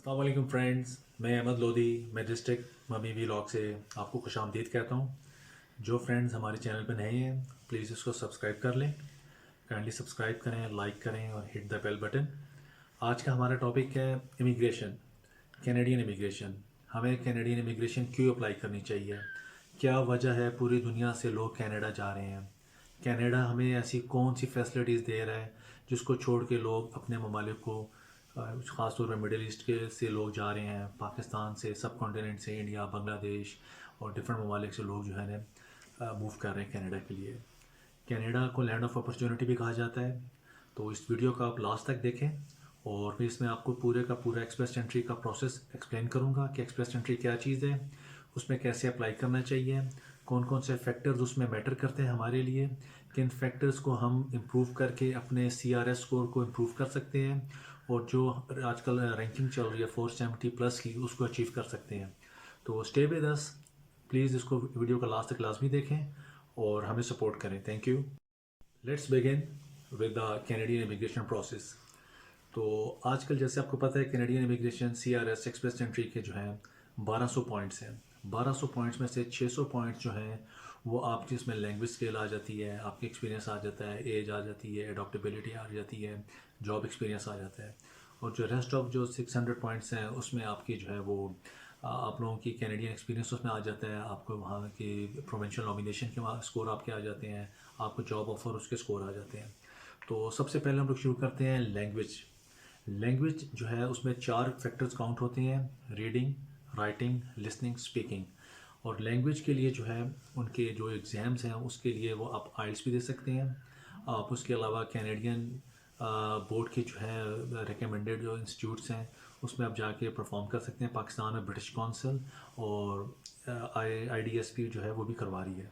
अस्सलाम वालेकुम फ्रेंड्स, मैं Ahmad Lodhi majestic mummy vlog से आपको खुशामदीद कहता हूँ। जो फ्रेंड्स हमारे चैनल पर नए हैं प्लीज़ इसको सब्सक्राइब कर लें। काइंडली सब्सक्राइब करें, लाइक करें और हिट द बेल बटन। आज का हमारा टॉपिक है इमिग्रेशन, कैनेडियन इमिग्रेशन। हमें कैनेडियन इमिग्रेशन क्यों अप्लाई करनी चाहिए, क्या वजह है पूरी दुनिया से लोग कनाडा जा रहे हैं, कनाडा हमें ऐसी कौन सी फैसिलिटीज़ दे रहा है जिसको छोड़ के लोग अपने ममालिक को ख़ास तौर पर मिडिल ईस्ट के से लोग जा रहे हैं, पाकिस्तान से, सब कॉन्टिनेंट से, इंडिया, बांग्लादेश और डिफरेंट ममालिक से लोग जो है ना मूव कर रहे हैं कनाडा के लिए। कनाडा को लैंड ऑफ अपॉर्चुनिटी भी कहा जाता है। तो इस वीडियो को आप लास्ट तक देखें और फिर इसमें आपको पूरे का पूरा एक्सप्रेस एंट्री का प्रोसेस एक्सप्लेन करूंगा कि एक्सप्रेस एंट्री क्या चीज़ है, उसमें कैसे अप्लाई करना चाहिए, कौन कौन से फैक्टर्स उसमें मैटर करते हैं हमारे लिए, किन फैक्टर्स को हम इम्प्रूव करके अपने CRS स्कोर को इम्प्रूव कर सकते हैं और जो आजकल रैंकिंग चल रही है 470+ की उसको अचीव कर सकते हैं। तो स्टे विद अस, प्लीज़ इसको वीडियो का लास्ट तक लाजमी देखें और हमें सपोर्ट करें। Thank you. Let's begin with the Canadian immigration process. तो आजकल जैसे आपको पता है Canadian immigration CRS express entry के जो हैं 1200 पॉइंट्स हैं। 1200 पॉइंट्स में से 600 पॉइंट्स जो हैं वो आपकी इसमें लैंग्वेज स्किल आ जाती है, आपकी एक्सपीरियंस आ जाता है, एज आ जाती है, अडॉप्टेबिलिटी आ जाती है, जॉब एक्सपीरियंस आ जाता है। और जो रेस्ट ऑफ जो 600 पॉइंट्स हैं उसमें आपकी जो है वो आप लोगों की कैनेडियन एक्सपीरियंस उसमें आ जाता है, आपको वहाँ की प्रोविंशियल नॉमिनेशन के वहाँ स्कोर आपके आ जाते हैं, आपको जॉब ऑफर उसके स्कोर आ जाते हैं। तो सबसे पहले हम लोग शुरू करते हैं लैंग्वेज। लैंग्वेज जो है उसमें 4 फैक्टर्स काउंट होते हैं, रीडिंग, राइटिंग, लिसनिंग, स्पीकिंग। और लैंग्वेज के लिए जो है उनके जो एग्ज़ाम्स हैं उसके लिए वो आप आइल्स भी दे सकते हैं। आप उसके अलावा कैनेडियन बोर्ड के जो है रिकमेंडेड जो इंस्टीट्यूट्स हैं उसमें आप जाके परफॉर्म कर सकते हैं। पाकिस्तान में ब्रिटिश काउंसिल और IDSP जो है वो भी करवा रही है।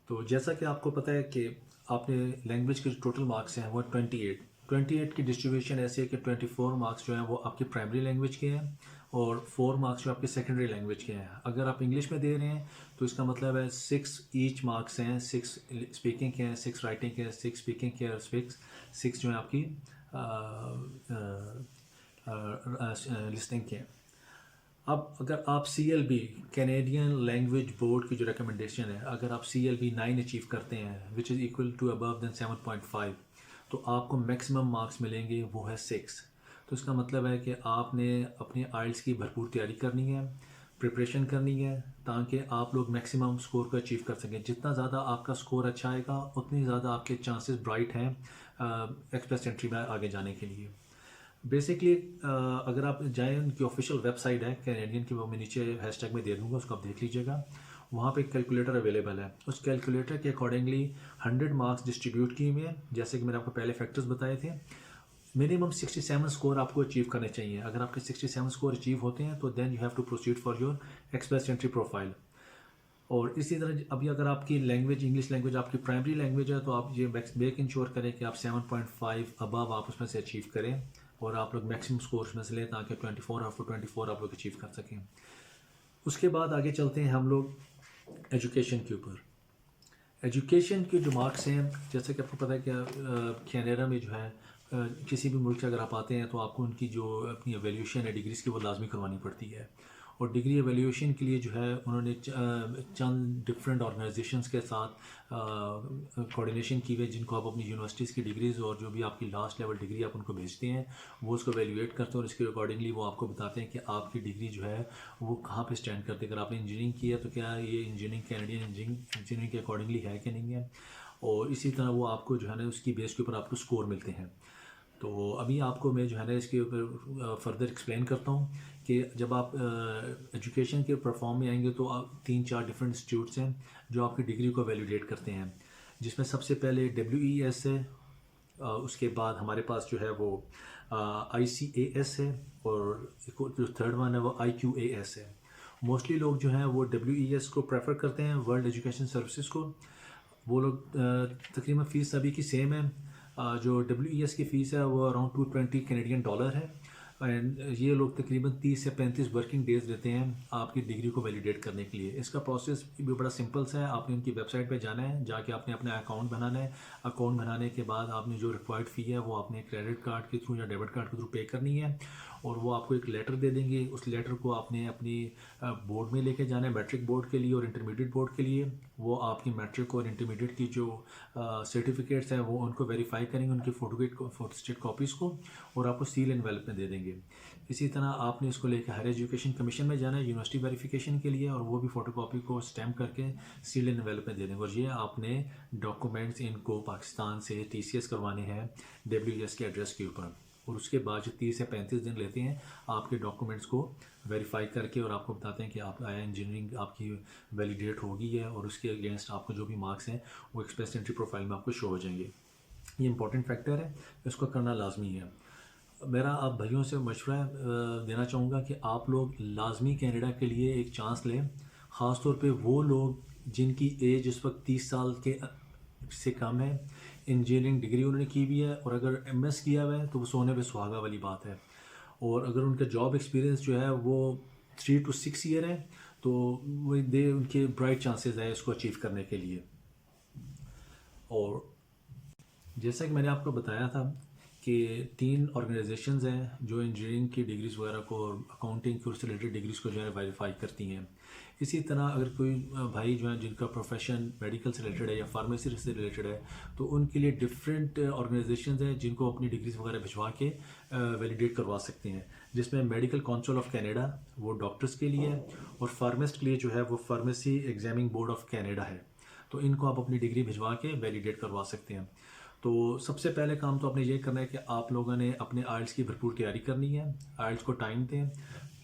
तो जैसा कि आपको पता है कि आपने लैंग्वेज के जो टोटल मार्क्स हैं वो 28 की डिस्ट्रीब्यूशन ऐसी है कि 24 मार्क्स जो हैं वो आपकी प्राइमरी लैंग्वेज के हैं और 4 मार्क्स जो आपके सेकेंडरी लैंग्वेज के हैं। अगर आप इंग्लिश में दे रहे हैं तो इसका मतलब है 6 ईच मार्क्स हैं, 6 स्पीकिंग के हैं, 6 राइटिंग के हैं, 6 स्पीकिंग के और 6 जो है आपकी लिसनिंग के हैं। अब अगर आप CLB कैनेडियन लैंग्वेज बोर्ड की जो रिकमेंडेशन है, अगर आप CLB 9 अचीव करते हैं which is equal to above than 7.5 तो आपको मैक्सिमम मार्क्स मिलेंगे, वो है 6। तो इसका मतलब है कि आपने अपनी आइल्स की भरपूर तैयारी करनी है, प्रिपरेशन करनी है ताकि आप लोग मैक्सिमम स्कोर को अचीव कर सकें। जितना ज़्यादा आपका स्कोर अच्छा आएगा उतनी ज़्यादा आपके चांसेस ब्राइट हैं एक्सप्रेस एंट्री में आगे जाने के लिए। बेसिकली अगर आप जाएं उनकी ऑफिशियल वेबसाइट है कैनेडियन की, वो मैं नीचे हैशटैग में दे दूंगा, उसको आप देख लीजिएगा। वहाँ पे एक कैलकुलेटर अवेलेबल है, उस कैलकुलेटर के अकॉर्डिंगली 100 मार्क्स डिस्ट्रीब्यूट किए हुए हैं। जैसे कि मैंने आपको पहले फैक्टर्स बताए थे, मिनिमम 67 स्कोर आपको अचीव करने चाहिए। अगर आपके 67 स्कोर अचीव होते हैं तो then you have to proceed for your express entry profile. और इसी तरह अभी अगर आपकी लैंग्वेज इंग्लिश लैंग्वेज आपकी प्राइमरी लैंग्वेज है तो आप ये मेक इंश्योर करें कि आप 7.5 अबव आप उसमें से अचीव करें और आप लोग मैक्सिमम स्कोर्स में से लें ताकि 24 आउट ऑफ 24 आप लोग अचीव कर सकें। उसके बाद आगे चलते हैं हम लोग एजुकेशन के ऊपर। एजुकेशन के जो मार्क्स हैं, जैसे कि आपको पता है कि कनाडा में जो है किसी भी मुल्क से अगर आप आते हैं तो आपको उनकी जो अपनी एवेल्यूशन है डिग्रीज़ की वो लाजमी करवानी पड़ती है। और डिग्री एवेल्यूशन के लिए जो है उन्होंने चंद डिफरेंट ऑर्गेनाइजेशंस के साथ कोऑर्डिनेशन की हुई, जिनको आप अपनी यूनिवर्सिटीज़ की डिग्रीज़ और जो भी आपकी लास्ट लेवल डिग्री आप उनको भेजते हैं वो उसको एवेल्यूएट करते हैं और इसके अकॉर्डिंगली वो आपको बताते हैं कि आपकी डिग्री जो है वो कहाँ पे स्टैंड करती है। अगर आपने इंजीनियरिंग की है तो क्या ये इंजीनियरिंग कैनेडियन इंजीनियरिंग के अकॉर्डिंगली है कि नहीं है, और इसी तरह वो आपको जो है ना उसकी बेस के ऊपर आपको स्कोर मिलते हैं। तो अभी आपको मैं जो है ना इसके ऊपर फर्दर एक्सप्लेन करता हूँ कि जब आप एजुकेशन के परफॉर्म में आएंगे तो आप 3-4 डिफरेंट इंस्टीट्यूट्स हैं जो आपकी डिग्री को वैलिडेट करते हैं, जिसमें सबसे पहले WES है, उसके बाद हमारे पास जो है वो ICAS है और जो थर्ड वन है वो IQAS है। मोस्टली लोग जो हैं वो WES को प्रेफर करते हैं, वर्ल्ड एजुकेशन सर्विसेज को। वो लोग तकरीबन फ़ीस सभी की सेम है। जो WES की फ़ीस है वो अराउंड $220 कैनेडियन है। एंड ये लोग तकरीबन 30 से 35 वर्किंग डेज देते हैं आपकी डिग्री को वैलिडेट करने के लिए। इसका प्रोसेस भी बड़ा सिंपल सा है। आपने उनकी वेबसाइट पे जाना है, जाके आपने अपना अकाउंट बनाना है। अकाउंट बनाने के बाद आपने जो रिक्वायर्ड फ़ी है वो आपने क्रेडिट कार्ड के थ्रू या डेबिट कार्ड के थ्रू पे करनी है, और वो आपको एक लेटर दे देंगे। उस लेटर को आपने अपनी बोर्ड में लेके जाना है, मैट्रिक बोर्ड के लिए और इंटरमीडिएट बोर्ड के लिए। वो आपकी मैट्रिक और इंटरमीडिएट की जो सर्टिफिकेट्स हैं वो उनको वेरीफाई करेंगे, उनकी फोटोस्टेट कॉपीज़ को, और आपको सील एनवेलप में दे देंगे। इसी तरह आपने इसको लेकर हायर एजुकेशन कमीशन में जाना है यूनिवर्सिटी वेरिफिकेशन के लिए, और वो भी फ़ोटोकॉपी को स्टैम्प करके सील एनवेलप में दे देंगे। और ये आपने डॉक्यूमेंट्स इनको पाकिस्तान से TCS करवाने हैं WES के एड्रेस के ऊपर, और उसके बाद जो 30 से 35 दिन लेते हैं आपके डॉक्यूमेंट्स को वेरीफाई करके, और आपको बताते हैं कि आप आया इंजीनियरिंग आपकी वैलिडेट हो गई है, और उसके अगेंस्ट आपको जो भी मार्क्स हैं वो एक्सप्रेस एंट्री प्रोफाइल में आपको शो हो जाएंगे। ये इंपॉर्टेंट फैक्टर है, इसको करना लाजमी है। मेरा आप भाइयों से मशवरा देना चाहूँगा कि आप लोग लाजमी कनाडा के लिए एक चांस लें, ख़ास तौर पे वो लोग जिनकी एज इस वक्त 30 साल के से कम है, इंजीनियरिंग डिग्री उन्होंने की भी है, और अगर MS किया हुआ है तो वो सोने पे सुहागा वाली बात है। और अगर उनका जॉब एक्सपीरियंस जो है वो 3 to 6 ईयर है तो वो उनके ब्राइट चांसेस है इसको अचीव करने के लिए। और जैसा कि मैंने आपको बताया था कि 3 ऑर्गेनाइजेशंस हैं जो इंजीनियरिंग की डिग्रीज़ वगैरह को और अकाउंटिंग के उससे रिलेटेड डिग्रीज़ को जो है वेरीफाई करती हैं। इसी तरह अगर कोई भाई जो है जिनका प्रोफेशन मेडिकल से रिलेटेड है या फार्मेसी से रिलेटेड है, तो उनके लिए डिफरेंट ऑर्गेनाइजेशंस हैं जिनको अपनी डिग्रीज़ वगैरह भिजवा के वैलिडेट करवा सकते हैं, जिसमें मेडिकल काउंसिल ऑफ कनाडा वो डॉक्टर्स के लिए है, और फार्मासिस्ट के लिए जो है वो pharmacy examining board of Canada है। तो इनको आप अपनी डिग्री भिजवा के वैलिडेट करवा सकते हैं। तो सबसे पहले काम तो आपने ये करना है कि आप लोगों ने अपने आइल्स की भरपूर तैयारी करनी है। आइल्स को टाइम दें,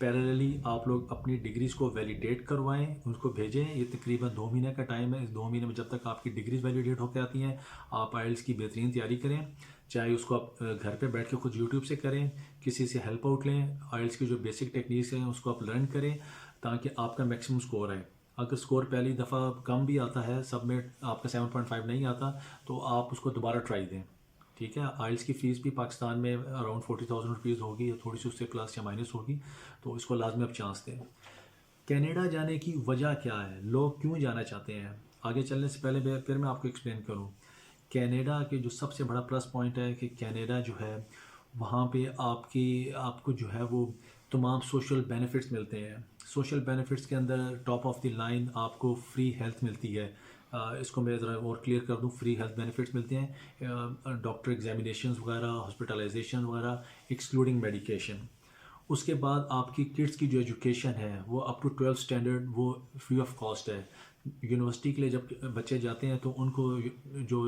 पैरेलली आप लोग अपनी डिग्रीज़ को वैलिडेट करवाएं, उसको भेजें। ये तकरीबन 2 महीने का टाइम है। इस 2 महीने में जब तक आपकी डिग्रीज़ वैलिडेट होकर आती हैं आप आइल्स की बेहतरीन तैयारी करें, चाहे उसको आप घर पे बैठ के खुद यूट्यूब से करें, किसी से हेल्प आउट लें। आइल्स की जो बेसिक टेक्निक्स हैं उसको आप लर्न करें ताकि आपका मैक्सिमम स्कोर आए। अगर स्कोर पहली दफ़ा कम भी आता है, सब में आपका 7.5 नहीं आता, तो आप उसको दोबारा ट्राई दें। ठीक है, आइल्स की फ़ीस भी पाकिस्तान में अराउंड 40,000 रुपीज़ होगी, या थोड़ी सी उससे प्लस या माइनस होगी, तो इसको लाजमी आप चांस दें। कनाडा जाने की वजह क्या है, लोग क्यों जाना चाहते हैं? आगे चलने से पहले फिर मैं आपको एक्सप्लेन करूँ। कनाडा के जो सबसे बड़ा प्लस पॉइंट है कि कनाडा जो है वहाँ पे आपको जो है वो तमाम सोशल बेनिफिट्स मिलते हैं। सोशल बेनिफिट्स के अंदर टॉप ऑफ द लाइन आपको फ्री हेल्थ मिलती है। इसको मैं ज़रा और क्लियर कर दूँ, फ्री हेल्थ बेनिफिट्स मिलते हैं, डॉक्टर एग्जामिनेशंस वगैरह, हॉस्पिटलाइजेशन वगैरह, एक्सक्लूडिंग मेडिकेशन। उसके बाद आपकी किड्स की जो एजुकेशन है वो अप टू 12th स्टैंडर्ड वो फ्री ऑफ कॉस्ट है। यूनिवर्सिटी के लिए जब बच्चे जाते हैं तो उनको जो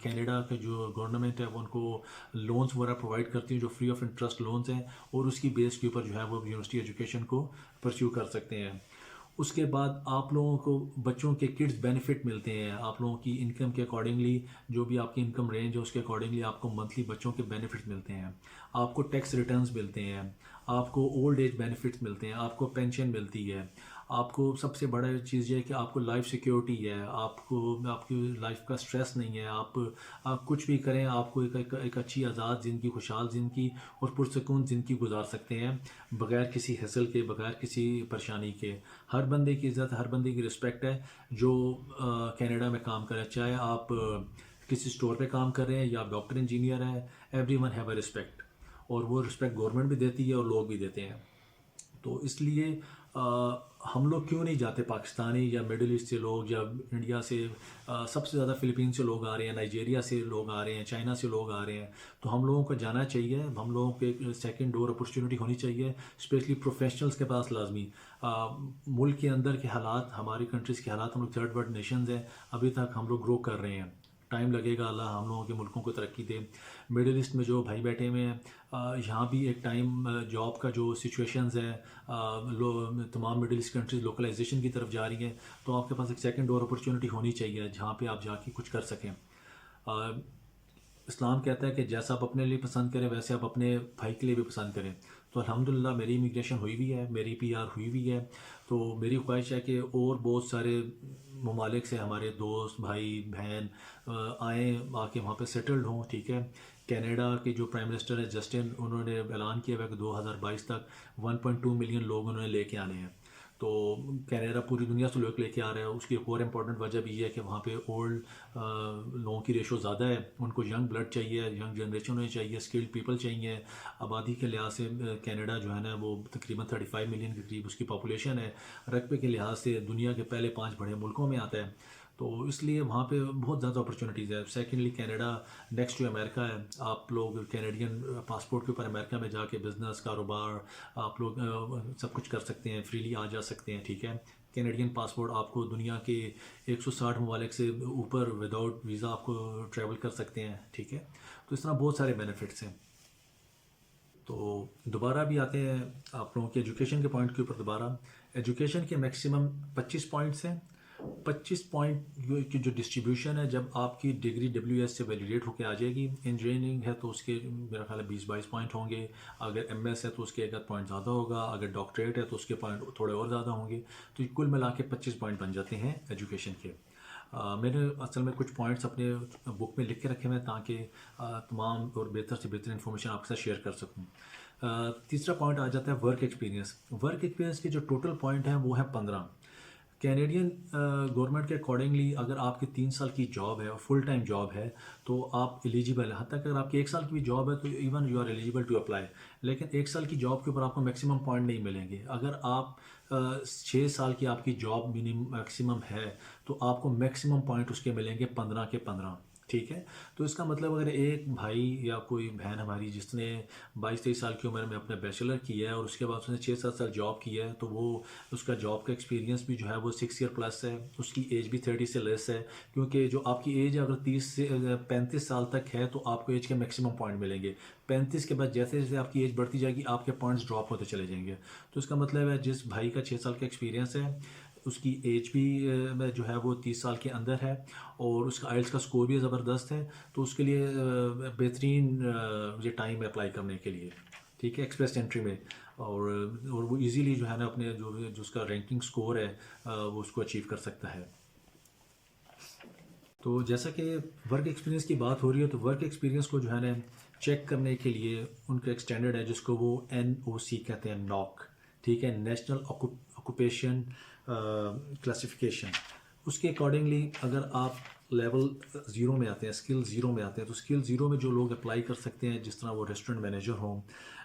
कनाडा का जो गवर्नमेंट है वो उनको लोन्स वगैरह प्रोवाइड करती है जो फ्री ऑफ इंटरेस्ट लोन्स हैं, और उसकी बेस के ऊपर जो है वो यूनिवर्सिटी एजुकेशन को परस्यू कर सकते हैं। उसके बाद आप लोगों को बच्चों के किड्स बेनिफिट मिलते हैं। आप लोगों की इनकम के अकॉर्डिंगली, जो भी आपकी इनकम रेंज है उसके अकॉर्डिंगली आपको मंथली बच्चों के बेनिफिट मिलते हैं। आपको टैक्स रिटर्न्स मिलते हैं, आपको ओल्ड एज बेनिफिट्स मिलते हैं, आपको पेंशन मिलती है। आपको सबसे बड़ा चीज़ ये है कि आपको लाइफ सिक्योरिटी है, आपको आपकी लाइफ का स्ट्रेस नहीं है। आप कुछ भी करें, आपको एक अच्छी आज़ाद ज़िंदगी, खुशहाल ज़िंदगी और पुरसकून ज़िंदगी गुजार सकते हैं बग़ैर किसी हसल के, बग़ैर किसी परेशानी के। हर बंदे की इज़्ज़त, हर बंदे की रिस्पेक्ट है जो कनाडा में काम करे, चाहे आप किसी स्टोर पे काम कर रहे हैं या आप डॉक्टर इंजीनियर हैं, एवरीवन हैव अ रिस्पेक्ट, और वो रिस्पेक्ट गवर्नमेंट भी देती है और लोग भी देते हैं। तो इसलिए हम लोग क्यों नहीं जाते, पाकिस्तानी या मिडिल ईस्ट से लोग या इंडिया से, सबसे ज़्यादा फ़िलिपीन से लोग आ रहे हैं, नाइजीरिया से लोग आ रहे हैं, चाइना से लोग आ रहे हैं। तो हम लोगों को जाना चाहिए, हम लोगों को एक सेकंड डोर अपॉर्चुनिटी होनी चाहिए, स्पेशली प्रोफेशनल्स के पास लाजमी। मुल्क के अंदर के हालात, हमारी कंट्रीज़ के हालात, हम लोग थर्ड वर्ल्ड नेशंस हैं, अभी तक हम लोग ग्रो कर रहे हैं। टाइम लगेगा, अल्लाह हम लोगों के मुल्कों को तरक्की दे। मिडिल ईस्ट में जो भाई बैठे हुए हैं, यहाँ भी एक टाइम जॉब का जो सिचुएशंस है, तमाम मिडिल ईस्ट कंट्रीज लोकलाइजेशन की तरफ जा रही हैं, तो आपके पास एक सेकंड डोर अपॉर्चुनिटी होनी चाहिए जहाँ पे आप जाके कुछ कर सकें। इस्लाम कहता है कि जैसा आप अपने लिए पसंद करें वैसे आप अपने भाई के लिए भी पसंद करें। तो अल्हम्दुलिल्लाह मेरी इमिग्रेशन हुई भी है, मेरी PR हुई भी है। तो मेरी ख्वाहिश है कि और बहुत सारे ममालिक से हमारे दोस्त, भाई, बहन आएँ, आके वहाँ पे सेटल्ड हों। ठीक है, कनाडा के जो प्राइम मिनिस्टर है जस्टिन, उन्होंने ऐलान किया हुआ है कि 2022 तक 1.2 मिलियन लोग उन्होंने लेके आने हैं। तो कनाडा पूरी दुनिया से लोग लेके आ रहा है। उसकी एक और इम्पॉर्टेंट वजह भी ये है कि वहाँ पे ओल्ड लोगों की रेशो ज़्यादा है, उनको यंग ब्लड चाहिए, यंग जनरेशन होनी चाहिए, स्किल्ड पीपल चाहिए। आबादी के लिहाज से कनाडा जो है ना वो तकरीबन 35 मिलियन के करीब उसकी पॉपुलेशन है। रकबे के लिहाज से दुनिया के पहले 5 बड़े मुल्कों में आता है, तो इसलिए वहाँ पे बहुत ज़्यादा अपॉर्चुनिटीज़ है। Secondly Canada next to America है। आप लोग कैनेडियन पासपोर्ट के ऊपर अमेरिका में जाके बिज़नेस कारोबार आप लोग सब कुछ कर सकते हैं, फ्रीली आ जा सकते हैं, ठीक है। कैनेडियन पासपोर्ट आपको दुनिया के 160 ममालिक से ऊपर विदाउट वीज़ा आपको ट्रैवल कर सकते हैं, ठीक है। तो इस तरह बहुत सारे बेनिफिट्स हैं। तो दोबारा भी आते हैं आप लोगों के एजुकेशन के पॉइंट के ऊपर। दोबारा एजुकेशन के मैक्सिमम 25 पॉइंट्स हैं। 25 पॉइंट की जो डिस्ट्रीब्यूशन है, जब आपकी डिग्री WS से वैलिडेट होकर आ जाएगी, इंजीनियरिंग है तो उसके मेरा ख्याल है 20-22 पॉइंट होंगे, अगर MS है तो उसके एक पॉइंट ज़्यादा होगा, अगर डॉक्टरेट है तो उसके पॉइंट थोड़े और ज़्यादा होंगे। तो कुल मिला के 25 पॉइंट बन जाते हैं एजुकेशन के। मैंने असल में कुछ पॉइंट्स अपने बुक में लिख के रखे हुए हैं ताकि तमाम और बेहतर से बेहतर इन्फॉर्मेशन आपके साथ शेयर कर सकूँ। तीसरा पॉइंट आ जाता है वर्क एक्सपीरियंस। वर्क एक्सपीरियंस के जो टोटल पॉइंट हैं वो है 15। कैनेडियन गवर्नमेंट के अकॉर्डिंगली अगर आपकी 3 साल की जॉब है और फुल टाइम जॉब है तो आप एलिजिबल है। हत्ता अगर आपकी 1 साल की भी जॉब है तो even you are eligible to apply. लेकिन 1 साल की जॉब के ऊपर आपको मैक्सिमम पॉइंट नहीं मिलेंगे। अगर आप 6 साल की आपकी जॉब मिनिमम मैक्सिमम है तो आपको मैक्सिमम पॉइंट उसके मिलेंगे 15 के 15, ठीक है। तो इसका मतलब अगर एक भाई या कोई बहन हमारी जिसने 22-23 साल की उम्र में अपना बैचलर किया है और उसके बाद उसने 6-7 साल जॉब किया है, तो वो उसका जॉब का एक्सपीरियंस भी जो है वो 6 ईयर प्लस है, उसकी एज भी 30 से लेस है। क्योंकि जो आपकी एज अगर 30 से 35 साल तक है तो आपको एज के मैक्सिमम पॉइंट मिलेंगे। 35 के बाद जैसे जैसे आपकी एज बढ़ती जाएगी आपके पॉइंट्स ड्रॉप होते चले जाएंगे। तो इसका मतलब है जिस भाई का 6 साल का एक्सपीरियंस है उसकी एज भी जो है वो 30 साल के अंदर है और उसका आइल्स का स्कोर भी ज़बरदस्त है, तो उसके लिए बेहतरीन ये टाइम है अप्लाई करने के लिए, ठीक है, एक्सप्रेस एंट्री में। और वो इजीली जो है ना अपने जो उसका रैंकिंग स्कोर है वो उसको अचीव कर सकता है। तो जैसा कि वर्क एक्सपीरियंस की बात हो रही है तो वर्क एक्सपीरियंस को जो है ना चेक करने के लिए उनका एक स्टैंडर्ड है जिसको वो NOC कहते हैं, नॉक, ठीक है, नेशनल ऑक्यूपेशन क्लासिफिकेशन। उसके अकॉर्डिंगली अगर आप लेवल 0 में आते हैं, स्किल 0 में आते हैं, तो स्किल 0 में जो लोग अप्लाई कर सकते हैं, जिस तरह वो रेस्टोरेंट मैनेजर हों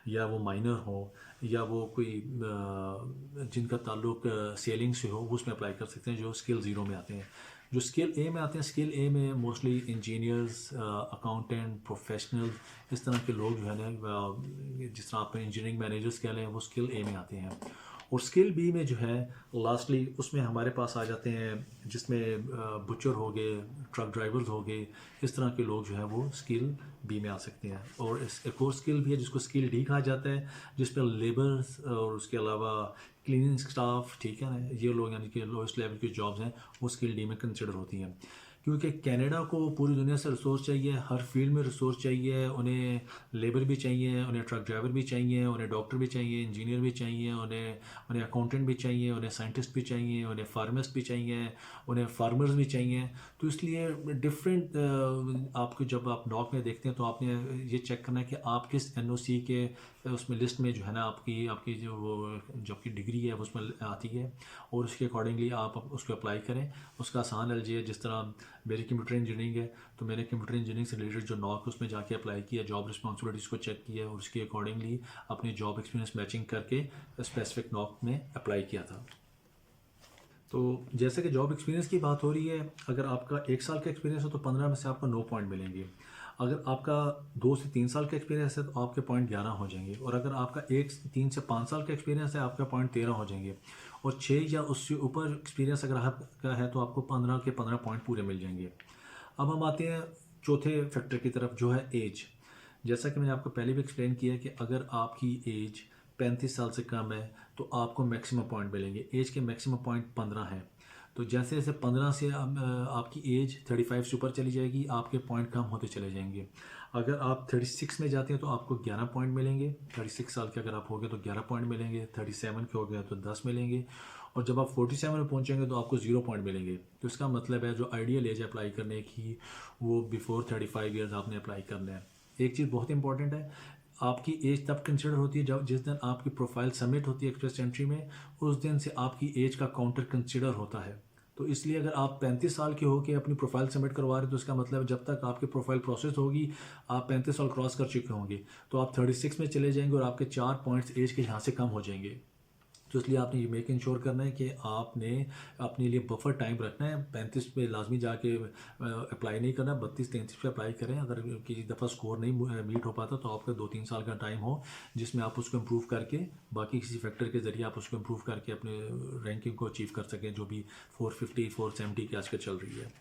या वो माइनर हो या वो कोई जिनका ताल्लुक सेलिंग से हो, वो उसमें अप्लाई कर सकते हैं जो स्किल 0 में आते हैं। जो स्किल A में आते हैं, स्किल A में मोस्टली इंजीनियर्स, अकाउंटेंट, प्रोफेशनल, इस तरह के लोग जो है ना, जिस तरह आप इंजीनियरिंग मैनेजर्स कह लें, वो स्किल A में आते हैं। और स्किल B में जो है लास्टली उसमें हमारे पास आ जाते हैं जिसमें बुचर हो गए, ट्रक ड्राइवर्स हो गए, इस तरह के लोग जो है वो स्किल B में आ सकते हैं। और एक और स्किल भी है जिसको स्किल D कहा जाता है, जिस पर लेबर्स और उसके अलावा क्लीनिंग स्टाफ, ठीक है ना, ये लोग यानी कि लोएस्ट लेवल की जॉब्स हैं वो स्किल D में कंसिडर होती हैं। क्योंकि कनाडा को पूरी दुनिया से रिसोर्स चाहिए, हर फील्ड में रिसोर्स चाहिए, उन्हें लेबर भी चाहिए, उन्हें ट्रक ड्राइवर भी चाहिए, उन्हें डॉक्टर भी चाहिए, इंजीनियर भी चाहिए, उन्हें अकाउंटेंट भी चाहिए, उन्हें साइंटिस्ट भी चाहिए, उन्हें फार्मिस्ट भी चाहिए, उन्हें फार्मर्स भी चाहिए। तो इसलिए डिफरेंट आपको जब आप नॉक में देखते हैं तो आपने ये चेक करना है कि आप किस NOC के उसमें लिस्ट में जो है ना आपकी जो आपकी डिग्री है वो उसमें आती है, और उसके अकॉर्डिंगली आप उसको अप्लाई करें। उसका आसान एलजी है, जिस तरह मेरी कंप्यूटर इंजीनियरिंग है तो मैंने कंप्यूटर इंजीनियरिंग से रिलेटेड जो नॉक उसमें जाके अप्लाई किया, जॉब रिस्पॉन्सिबिलिटीज़ को चेक किया और उसके अकॉर्डिंगली अपनी जॉब एक्सपीरियंस मैचिंग करके स्पेसिफिक नॉक में अप्लाई किया था। तो जैसे कि जॉब एक्सपीरियंस की बात हो रही है, अगर आपका 1 साल का एक्सपीरियंस हो तो 15 में से आपको 9 पॉइंट मिलेंगे। अगर आपका 2 से 3 साल का एक्सपीरियंस है तो आपके पॉइंट 11 हो जाएंगे। और अगर आपका 3 से 5 साल का एक्सपीरियंस है आपका पॉइंट 13 हो जाएंगे। और 6 या उससे ऊपर एक्सपीरियंस अगर आपका है तो आपको 15 के 15 पॉइंट पूरे मिल जाएंगे। अब हम आते हैं चौथे फैक्टर की तरफ, जो है एज। जैसा कि मैंने आपको पहले भी एक्सप्लेन किया कि अगर आपकी एज 35 साल से कम है तो आपको मैक्सिमम पॉइंट मिलेंगे। एज के मैक्सिमम पॉइंट 15 है। तो जैसे जैसे 15 से आपकी एज 35 से ऊपर चली जाएगी, आपके पॉइंट कम होते चले जाएंगे। अगर आप 36 में जाते हैं तो आपको 11 पॉइंट मिलेंगे। 36 साल के अगर आप हो गए तो 11 पॉइंट मिलेंगे। 37 के हो गए तो 10 मिलेंगे। और जब आप 47 में पहुंचेंगे तो आपको 0 पॉइंट मिलेंगे। तो इसका मतलब है जो आइडियल एज अप्लाई करने की वो बिफोर 35 ईयर्स आपने अप्लाई करना है। एक चीज़ बहुत इंपॉर्टेंट है, आपकी एज तब कंसिडर होती है जब जिस दिन आपकी प्रोफाइल सबमिट होती है एक्सप्रेस एंट्री में, उस दिन से आपकी एज का काउंटर कंसिडर होता है। तो इसलिए अगर आप 35 साल के हो के अपनी प्रोफाइल सबमिट करवा रहे हो तो इसका मतलब है जब तक आपकी प्रोफाइल प्रोसेस होगी आप 35 साल क्रॉस कर चुके होंगे, तो आप 36 में चले जाएंगे और आपके 4 पॉइंट्स एज के यहाँ से कम हो जाएंगे। तो इसलिए आपने ये मेक इंश्योर करना है कि आपने अपने लिए बफर टाइम रखना है। 35 पे लाजमी जाके अप्लाई नहीं करना, 32-33 पे अप्लाई करें। अगर किसी दफ़ा स्कोर नहीं मीट हो पाता तो आपका 2-3 साल का टाइम हो जिसमें आप उसको इम्प्रूव करके बाकी किसी फैक्टर के ज़रिए आप उसको इम्प्रूव करके अपने रैंकिंग को अचीव कर सकें जो भी 450 470 की आजकल चल रही है।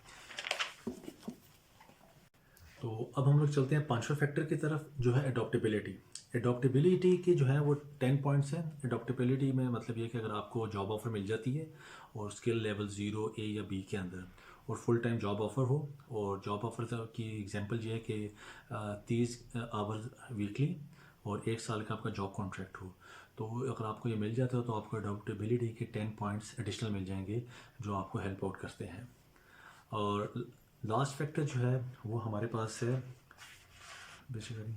तो अब हम लोग चलते हैं पांचवें फैक्टर की तरफ जो है एडॉप्टेबिलिटी। एडॉप्टेबिलिटी के जो है वो 10 पॉइंट्स हैं। एडॉप्टेबिलिटी में मतलब ये कि अगर आपको जॉब ऑफर मिल जाती है और स्किल लेवल 0 A या B के अंदर और फुल टाइम जॉब ऑफ़र हो, और जॉब ऑफ़र की एग्जांपल ये है कि 30 आवर्स वीकली और 1 साल का आपका जॉब कॉन्ट्रैक्ट हो, तो अगर आपको ये मिल जाता है तो आपको एडॉप्टेबिलिटी के 10 पॉइंट्स एडिशनल मिल जाएंगे जो आपको हेल्प आउट करते हैं। और लास्ट फैक्टर जो है वो हमारे पास है बेसिकली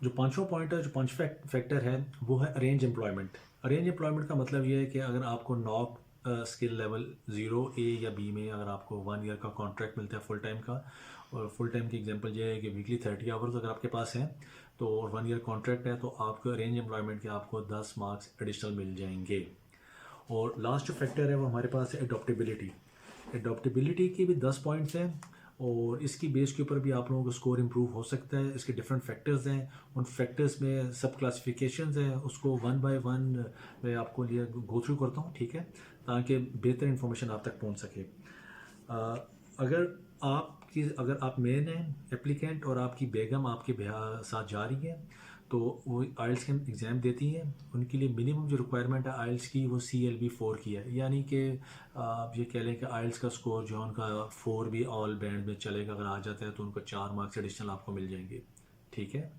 जो पांचवा पॉइंट है, जो पांच फैक्टर है वो है अरेंज एम्प्लॉयमेंट। अरेंज एम्प्लॉयमेंट का मतलब ये है कि अगर आपको नॉक स्किल लेवल 0 A या B में अगर आपको 1 ईयर का कॉन्ट्रैक्ट मिलता है फुल टाइम का, और फुल टाइम की एग्जांपल ये है कि वीकली 30 आवर्स अगर आपके पास हैं तो 1 ईयर कॉन्ट्रैक्ट है तो आपको अरेंज एम्प्लॉयमेंट के आपको 10 मार्क्स एडिशनल मिल जाएंगे। और लास्ट जो फैक्टर है वो हमारे पास है एडॉप्टेबिलिटी। एडॉप्टेबिलिटी के भी 10 पॉइंट्स हैं और इसकी बेस के ऊपर भी आप लोगों का स्कोर इंप्रूव हो सकता है। इसके डिफरेंट फैक्टर्स हैं, उन फैक्टर्स में सब क्लासिफिकेशंस हैं, उसको 1 बाय 1 मैं आपको लिए गो थ्रू करता हूँ, ठीक है, ताकि बेहतर इंफॉर्मेशन आप तक पहुँच सके। अगर आप मेन हैं एप्लीकेंट और आपकी बेगम आपके साथ जा रही है तो वो आइल्स के एग्ज़ाम देती हैं, उनके लिए मिनिमम जो रिक्वायरमेंट है आइल्स की वो CLB 4 की है, यानी कि आप ये कह लें कि आइल्स का स्कोर जो है उनका 4 भी ऑल बैंड में चलेगा, अगर आ जाता है तो उनको 4 मार्क्स एडिशनल आपको मिल जाएंगे, ठीक है।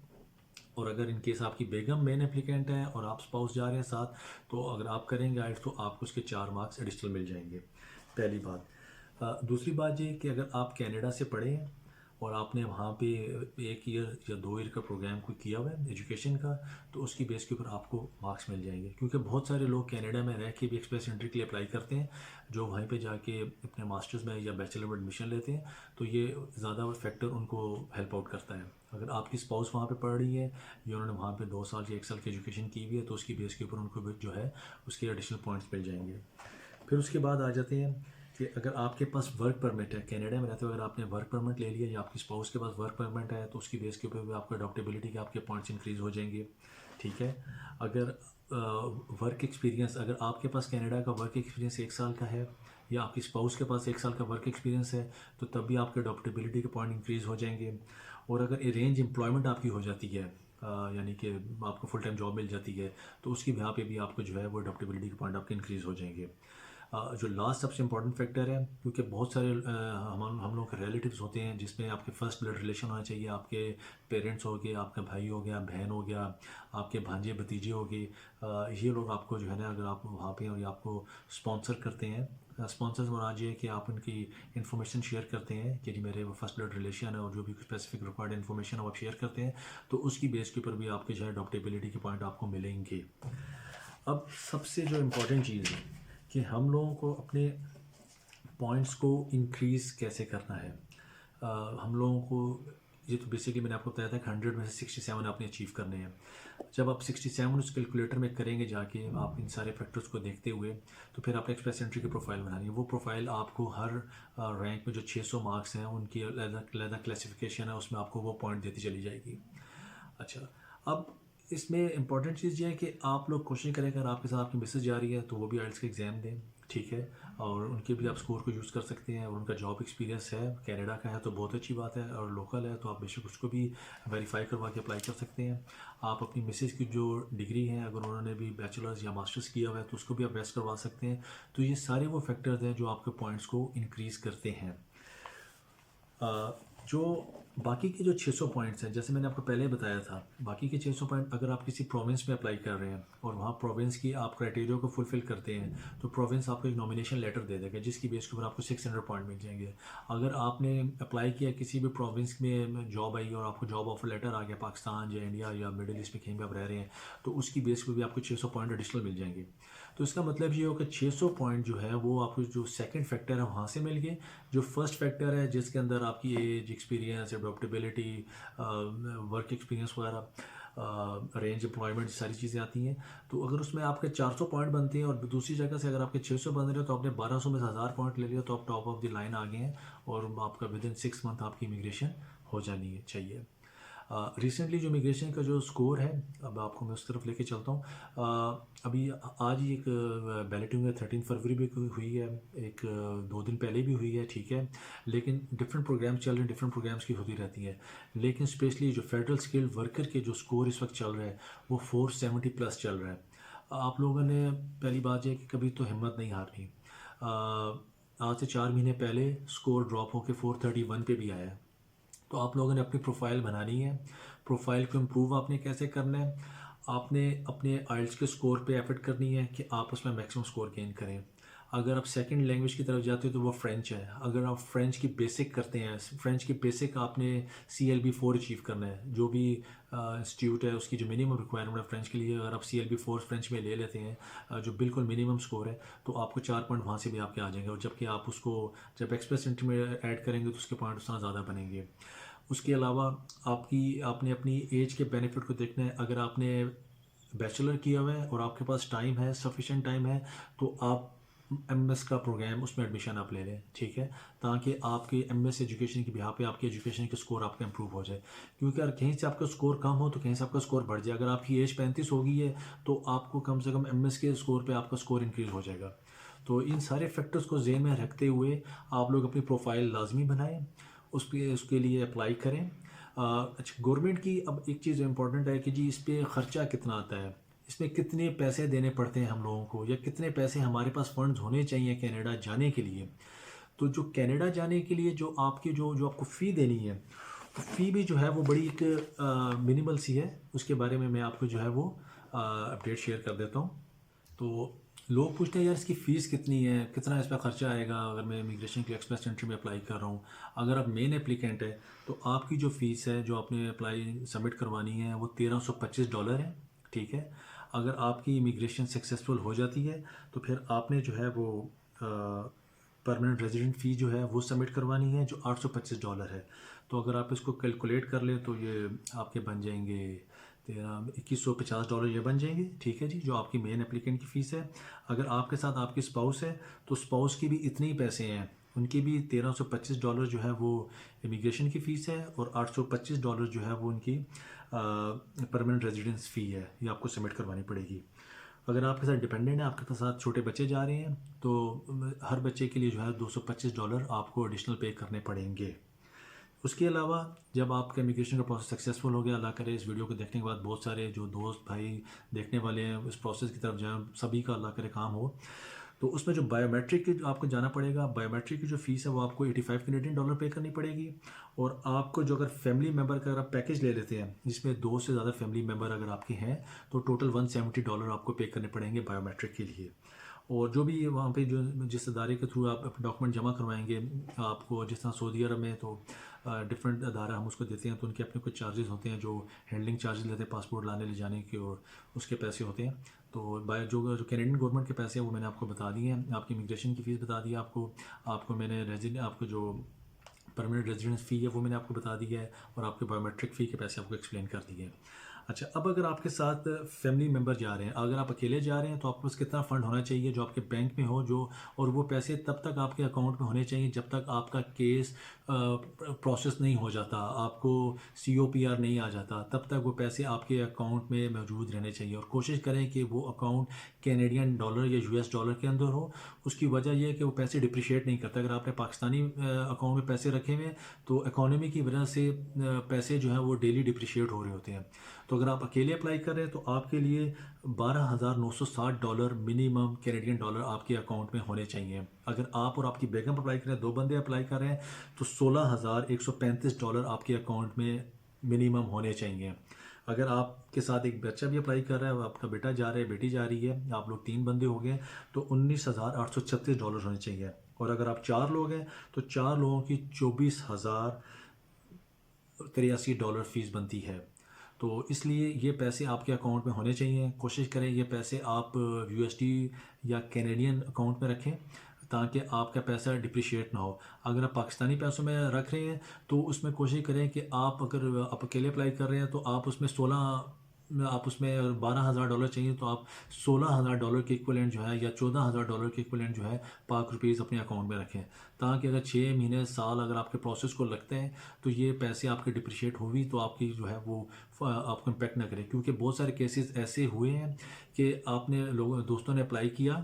और अगर इन केस आपकी बेगम मेन एप्लीकेंट है और आप स्पाउस जा रहे हैं साथ, तो अगर आप करेंगे आइल्स तो आपको उसके 4 मार्क्स एडिशनल मिल जाएंगे, पहली बात। दूसरी बात ये कि अगर आप कनाडा से पढ़े हैं और आपने वहाँ पे 1 ईयर या 2 ईयर का प्रोग्राम कोई किया हुआ है एजुकेशन का, तो उसकी बेस के ऊपर आपको मार्क्स मिल जाएंगे। क्योंकि बहुत सारे लोग कनाडा में रह के भी एक्सप्रेस एंट्री के लिए अप्लाई करते हैं, जो वहीं पे जाके अपने मास्टर्स में या बैचलर में एडमिशन लेते हैं, तो ये ज़्यादा फैक्टर उनको हेल्प आउट करता है। अगर आपकी स्पाउस वहाँ पे पढ़ रही है या उन्होंने वहाँ पे 2 साल या 1 साल की एजुकेशन की हुई है, तो उसकी बेस के ऊपर उनको भी जो है उसके एडिशनल पॉइंट्स मिल जाएंगे। फिर उसके बाद आ जाते हैं कि अगर आपके पास वर्क परमिट है, कनाडा में रहते हो, अगर आपने वर्क परमिट ले लिया या आपकी स्पाउस के पास वर्क परमिट है, तो उसकी बेस के ऊपर भी आपको अडॉप्टेबिलिटी के आपके पॉइंट्स इंक्रीज़ हो जाएंगे, ठीक है। अगर वर्क एक्सपीरियंस, अगर आपके पास कनाडा का वर्क एक्सपीरियंस 1 साल का है या आपकी स्पाउस के पास 1 साल का वर्क एक्सपीरियंस है, तो तब भी आपके अडॉप्टेबिलिटी के पॉइंट इंक्रीज़ हो जाएंगे। और अगर अरेंज एम्प्लॉयमेंट आपकी हो जाती है, यानी कि आपको फुल टाइम जॉब मिल जाती है, तो उसकी यहाँ पे भी आपको जो है वो अडॉप्टेबिलिटी के पॉइंट आपके इंक्रीज़ हो जाएंगे। जो लास्ट सबसे इंपॉर्टेंट फैक्टर है, क्योंकि बहुत सारे हम लोग के रिलेटिव्स होते हैं जिसमें आपके फर्स्ट ब्लड रिलेशन होना चाहिए, आपके पेरेंट्स हो गए, आपका भाई हो गया, बहन हो गया, आपके भांजे भतीजे हो गए, ये लोग आपको जो है ना, अगर आप वहाँ पे और आपको स्पॉन्सर करते हैं, स्पॉन्सर्स मुराद ये है कि आप उनकी इन्फॉर्मेशन शेयर करते हैं कि जी मेरे वो फर्स्ट ब्लड रिलेशन है, और जो भी स्पेसिफिक रिक्वायर्ड इन्फॉर्मेशन है वो आप शेयर करते हैं, तो उसकी बेस के ऊपर भी आपके जो है अडॉप्टेबिलिटी के पॉइंट आपको मिलेंगे। अब सबसे जो इम्पोर्टेंट चीज़ है कि हम लोगों को अपने पॉइंट्स को इंक्रीज़ कैसे करना है। हम लोगों को ये तो बेसिकली मैंने आपको बताया था कि 100 में से 67 आपने अचीव करने हैं। जब आप 67 उस कैलकुलेटर में करेंगे जाके, आप इन सारे फैक्टर्स को देखते हुए, तो फिर आपने एक्सप्रेस एंट्री की प्रोफाइल बनानी है। वो प्रोफाइल आपको हर रैंक में जो 600 मार्क्स हैं उनकी अलग क्लासिफिकेशन है, उसमें आपको वो पॉइंट देती चली जाएगी। अच्छा, अब इसमें इंपॉर्टेंट चीज़ ये है कि आप लोग कोशिश करें, अगर आपके साथ आपकी मिसेज जा रही है तो वो भी आइल्स का एग्ज़ाम दें, ठीक है, और उनके भी आप स्कोर को यूज़ कर सकते हैं। और उनका जॉब एक्सपीरियंस है, कनाडा का है तो बहुत अच्छी बात है, और लोकल है तो आप बेशक उसको भी वेरीफाई करवा के अप्लाई कर सकते हैं। आप अपनी मिसेज की जो डिग्री है, अगर उन्होंने भी बैचलर्स या मास्टर्स किया हुआ है तो उसको भी आप वेस्ट करवा सकते हैं। तो ये सारे वो फैक्टर्स हैं जो आपके पॉइंट्स को इंक्रीज़ करते हैं। जो बाकी के जो 600 पॉइंट्स हैं, जैसे मैंने आपको पहले बताया था, बाकी के 600 पॉइंट अगर आप किसी प्रोविंस में अप्लाई कर रहे हैं और वहाँ प्रोविंस की आप क्राइटेरिया को फुलफिल करते हैं, तो प्रोविंस आपको एक नॉमिनेशन लेटर दे देगा जिसकी बेस के ऊपर आपको 600 पॉइंट मिल जाएंगे। अगर आपने अप्लाई किया किसी भी प्रोविंस में, जॉब आई और आपको जॉब ऑफर लेटर आ गया पाकिस्तान या इंडिया या मिडिल ईस्ट में कहीं भी आप रह रहे हैं, तो उसकी बेस पर भी आपको 600 पॉइंट एडिशनल मिल जाएंगे। तो इसका मतलब ये हो कि 600 पॉइंट जो है वो आपको जो सेकंड फैक्टर है वहाँ से मिल गए। जो फर्स्ट फैक्टर है जिसके अंदर आपकी एज, एक्सपीरियंस, एडोप्टेबिलिटी, वर्क एक्सपीरियंस वगैरह, रेंज एम्प्लॉयमेंट, सारी चीज़ें आती हैं। तो अगर उसमें आपके 400 पॉइंट बनते हैं और दूसरी जगह से अगर आपके 600 बन रहे हो तो आपने 1200 में से 1000 पॉइंट ले लिया तो आप टॉप ऑफ द लाइन आ गए हैं और आपका विद इन 6 मंथ आपकी इमिग्रेशन हो जानी चाहिए। रिसेंटली जो इमिग्रेशन का जो स्कोर है, अब आपको मैं उस तरफ लेके चलता हूँ। अभी आज ही एक बैलेटिंग 13 फरवरी भी हुई है, एक 2 दिन पहले भी हुई है, ठीक है। लेकिन डिफरेंट प्रोग्राम्स चल रहे हैं, डिफरेंट प्रोग्राम्स की होती रहती है। लेकिन स्पेशली जो फेडरल स्किल्ड वर्कर के जो स्कोर इस वक्त चल रहा है वो 470 प्लस चल रहा है। आप लोगों ने, पहली बात यह कि कभी तो हिम्मत नहीं हारनी। आज से 4 महीने पहले स्कोर ड्रॉप होकर 431 पे भी आया है। तो आप लोगों ने अपनी प्रोफाइल बनानी है। प्रोफाइल को इम्प्रूव आपने कैसे करना है? आपने अपने आइल्स के स्कोर पे एफर्ट करनी है कि आप उसमें मैक्सिमम स्कोर गेन करें। अगर आप सेकंड लैंग्वेज की तरफ जाते हो तो वो फ्रेंच है। अगर आप फ्रेंच की बेसिक करते हैं, फ्रेंच की बेसिक आपने CLB4 अचीव करना है। जो भी इंस्टीट्यूट है उसकी जो मिनिमम रिक्वायरमेंट है फ्रेंच के लिए, अगर आप CLB4 फ्रेंच में ले लेते हैं जो बिल्कुल मिनिमम स्कोर है, तो आपको 4 पॉइंट वहाँ से भी आपके आ जाएंगे। और जबकि आप उसको जब एक्सप्रेस एंट्री में ऐड करेंगे तो उसके पॉइंट उतना ज़्यादा बनेंगे। उसके अलावा आपने अपनी एज के बेनिफिट को देखना है। अगर आपने बैचलर किया हुआ है और आपके पास टाइम है, सफिशेंट टाइम है, तो आप MS का प्रोग्राम उसमें एडमिशन आप ले लें, ठीक है, ताकि आपके MS एजुकेशन की बिहार पे आपके एजुकेशन के स्कोर आपका इंप्रूव हो जाए। क्योंकि अगर कहीं से आपका स्कोर कम हो तो कहीं से आपका स्कोर बढ़ जाए। अगर आपकी एज 35 हो गई है तो आपको कम से कम MS के स्कोर पे आपका स्कोर इंक्रीज़ हो जाएगा। तो इन सारे फैक्टर्स को ज़हन में रखते हुए आप लोग अपनी प्रोफाइल लाजमी बनाएं, उसके लिए अप्लाई करें। अच्छा, गवर्नमेंट की अब एक चीज़ इम्पॉर्टेंट है कि जी इस पर ख़र्चा कितना आता है, इसमें कितने पैसे देने पड़ते हैं हम लोगों को, या कितने पैसे हमारे पास फंड्स होने चाहिए कनाडा जाने के लिए। तो जो कनाडा जाने के लिए जो आपको फ़ी देनी है, फ़ी भी जो है वो बड़ी एक मिनिमल सी है। उसके बारे में मैं आपको जो है वो अपडेट शेयर कर देता हूँ। तो लोग पूछते हैं यार इसकी फ़ीस कितनी है, कितना इस पर ख़र्चा आएगा अगर मैं इमिग्रेशन के एक्सप्रेस एंट्री में अप्लाई कर रहा हूँ। अगर आप मेन एप्लीकेंट है तो आपकी जो फ़ीस है जो आपने अप्लाई सबमिट करवानी है वो $1325 है, ठीक है। अगर आपकी इमिग्रेशन सक्सेसफुल हो जाती है तो फिर आपने जो है वो परमानेंट रेजिडेंट फ़ी जो है वो सबमिट करवानी है जो $825 है। तो अगर आप इसको कैलकुलेट कर लें तो ये आपके बन जाएंगे $2150 ये बन जाएंगे, ठीक है जी, जो आपकी मेन एप्लीकेंट की फ़ीस है। अगर आपके साथ आपकी स्पाउस है तो स्पाउस की भी इतने ही पैसे हैं, उनकी भी $1325 जो है वो इमिग्रेशन की फ़ीस है और $825 जो है वो उनकी परमानेंट रेजिडेंस फ़ी है, ये आपको सबमिट करवानी पड़ेगी। अगर आपके साथ डिपेंडेंट है, आपके साथ छोटे बच्चे जा रहे हैं, तो हर बच्चे के लिए जो है $225 आपको एडिशनल पे करने पड़ेंगे। उसके अलावा जब आपका इमिग्रेशन का प्रोसेस सक्सेसफुल हो गया, अल्लाह करे इस वीडियो को देखने के बाद बहुत सारे जो दोस्त भाई देखने वाले हैं इस प्रोसेस की तरफ जाएं, सभी का अल्लाह करे काम हो। तो उसमें जो बायोमेट्रिक की आपको जाना पड़ेगा, बायोमेट्रिक की जो फ़ीस है वो आपको $85 पे करनी पड़ेगी। और आपको जो अगर फैमिली मेम्बर का अगर आप पैकेज ले लेते हैं जिसमें 2 से ज़्यादा फैमिली मेम्बर अगर आपके हैं तो टोटल $170 आपको पे करने पड़ेंगे बायोमेट्रिक के लिए। और जो भी वहाँ पे जो जिस अदारे के थ्रू आप डॉक्यूमेंट जमा करवाएंगे, आपको जिस तरह सऊदी अरब में तो डिफरेंट अदारा हम उसको देते हैं तो उनके अपने कुछ चार्जेस होते हैं, जो हैंडलिंग चार्जेस लेते हैं पासपोर्ट लाने ले जाने के, और उसके पैसे होते हैं। तो बाय जो कैनेडियन गवर्नमेंट के पैसे हैं वो मैंने आपको बता दिए हैं। आपकी इमिग्रेशन की फ़ीस बता दी है आपको मैंने आपको जो परमानेंट रेजिडेंस फ़ी है वो मैंने आपको बता दी है, और आपके बायोमेट्रिक फ़ी के पैसे आपको एक्सप्लेन कर दिए हैं। अच्छा, अब अगर आपके साथ फैमिली मेम्बर जा रहे हैं, अगर आप अकेले जा रहे हैं तो आपके पास कितना फ़ंड होना चाहिए जो आपके बैंक में हो, जो और वो पैसे तब तक आपके अकाउंट में होने चाहिए जब तक आपका केस प्रोसेस नहीं हो जाता, आपको COPR नहीं आ जाता, तब तक वो पैसे आपके अकाउंट में मौजूद रहने चाहिए। और कोशिश करें कि वो अकाउंट कैनेडियन डॉलर या US डॉलर के अंदर हो। उसकी वजह यह है कि वो पैसे डिप्रिशिएट नहीं करता। अगर आपने पाकिस्तानी अकाउंट में पैसे रखे हुए हैं तो इकोनॉमी की वजह से पैसे जो हैं वो डेली डिप्रिशिएट हो रहे होते हैं। तो तो अगर आप अकेले अप्लाई कर रहे हैं तो आपके लिए $12,960 मिनिमम कैनेडियन डॉलर आपके अकाउंट में होने चाहिए। अगर आप और आपकी बेगम अप्लाई कर रहे हैं, 2 बंदे अप्लाई कर रहे हैं, तो $16,135 आपके अकाउंट में मिनिमम होने चाहिए। अगर आपके साथ एक बच्चा भी अप्लाई कर रहा है, आपका बेटा जा रहा है, बेटी जा रही है, आप लोग 3 बंदे हो गए, तो $19,836 होने चाहिए। और अगर आप 4 लोग हैं तो 4 लोगों की $24,083 फ़ीस बनती है। तो इसलिए ये पैसे आपके अकाउंट में होने चाहिए। कोशिश करें ये पैसे आप यूएसडी या कैनेडियन अकाउंट में रखें ताकि आपका पैसा डिप्रिशिएट ना हो। अगर आप पाकिस्तानी पैसों में रख रहे हैं तो उसमें कोशिश करें कि अगर आप अकेले अप्लाई कर रहे हैं तो आप उसमें $12,000 चाहिए, तो आप $16,000 के इक्वलेंट जो है या $14,000 के इक्वलेंट जो है पाक रुपीज़ अपने अकाउंट में रखें, ताकि अगर 6 महीने साल अगर आपके प्रोसेस को लगते हैं तो ये पैसे आपके डिप्रिशिएट हुई तो आपकी जो है वो आपको इम्पेक्ट ना करे। क्योंकि बहुत सारे केसेस ऐसे हुए हैं कि आपने दोस्तों ने अप्लाई किया,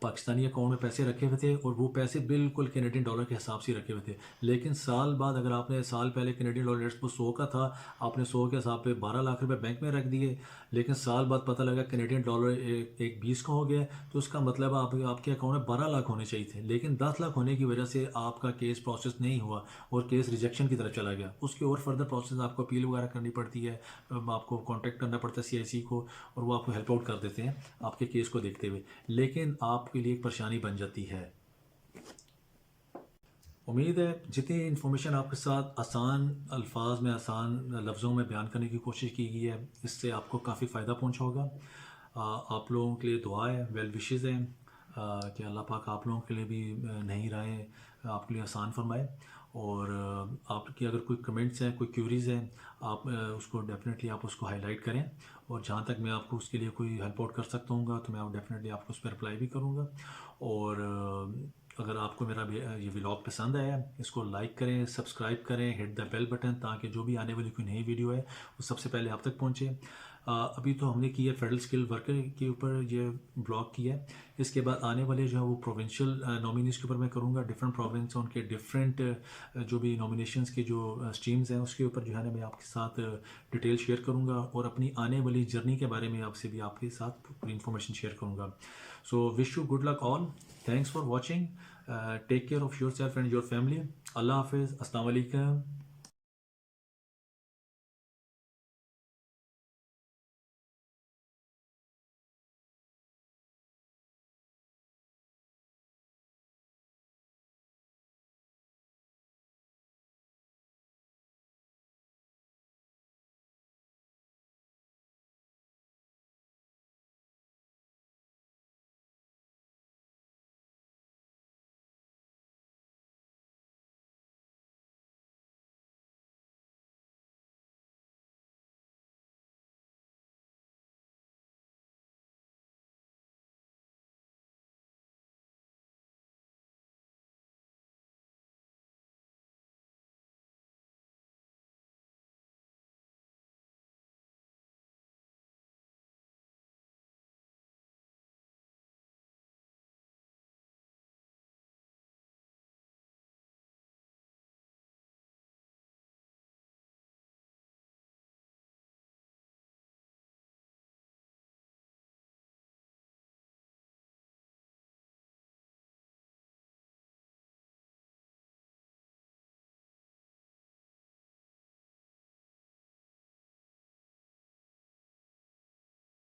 पाकिस्तानी अकाउंट में पैसे रखे हुए थे और वो पैसे बिल्कुल कैनेडियन डॉलर के हिसाब से रखे हुए थे, लेकिन साल बाद अगर आपने साल पहले कैनेडियन डॉलर रेट्स को 100 का था, आपने 100 के हिसाब पे 12 लाख रुपए बैंक में रख दिए, लेकिन साल बाद पता लगा कैनेडियन डॉलर एक 20 का हो गया, तो उसका मतलब आपके अकाउंट में 12 लाख होने चाहिए थे, लेकिन 10 लाख होने की वजह से आपका केस प्रोसेस नहीं हुआ और केस रिजेक्शन की तरफ चला गया। उसके और फर्दर प्रोसेस आपको अपील वगैरह करनी पड़ती है, आपको कॉन्टैक्ट करना पड़ता है CIC को और वो आपको हेल्प आउट कर देते हैं आपके केस को देखते हुए, लेकिन आपके लिए एक परेशानी बन जाती है। उम्मीद है जितनी इन्फॉर्मेशन आपके साथ आसान अल्फाज में, आसान लफ्ज़ों में बयान करने की कोशिश की गई है, इससे आपको काफ़ी फ़ायदा पहुंचा होगा। आप लोगों के लिए दुआ है, वेल विशेस हैं कि अल्लाह पाक आप लोगों के लिए भी नई राहें आपके लिए आसान फरमाए। और आपकी अगर कोई कमेंट्स हैं, कोई क्यूरीज़ हैं, आप उसको डेफिनेटली आप उसको हाईलाइट करें, और जहाँ तक मैं आपको उसके लिए कोई हेल्प आउट कर सकता हूँ तो मैं डेफिनेटली आपको उस पर रिप्लाई भी करूँगा। और अगर आपको मेरा ये व्लॉग पसंद आया, इसको लाइक करें, सब्सक्राइब करें, हिट द बेल बटन, ताकि जो भी आने वाली कोई नई वीडियो है वो सबसे पहले आप तक पहुँचे। अभी तो हमने की है फेडरल स्किल वर्कर के ऊपर ये ब्लॉग किया है, इसके बाद आने वाले जो है वो प्रोविंशियल नॉमिनीज़ के ऊपर मैं करूँगा, डिफरेंट प्रोविंस उनके डिफरेंट जो भी नॉमिनेशंस के जो स्ट्रीम्स हैं उसके ऊपर जो है ना मैं आपके साथ डिटेल शेयर करूँगा और अपनी आने वाली जर्नी के बारे में आपसे भी आपके साथ पूरी इन्फॉर्मेशन शेयर करूँगा। So wish you good luck all, thanks for watching, take care of yourself and your family. अल्लाह हाफिज़, अस्सलाम वालेकुम।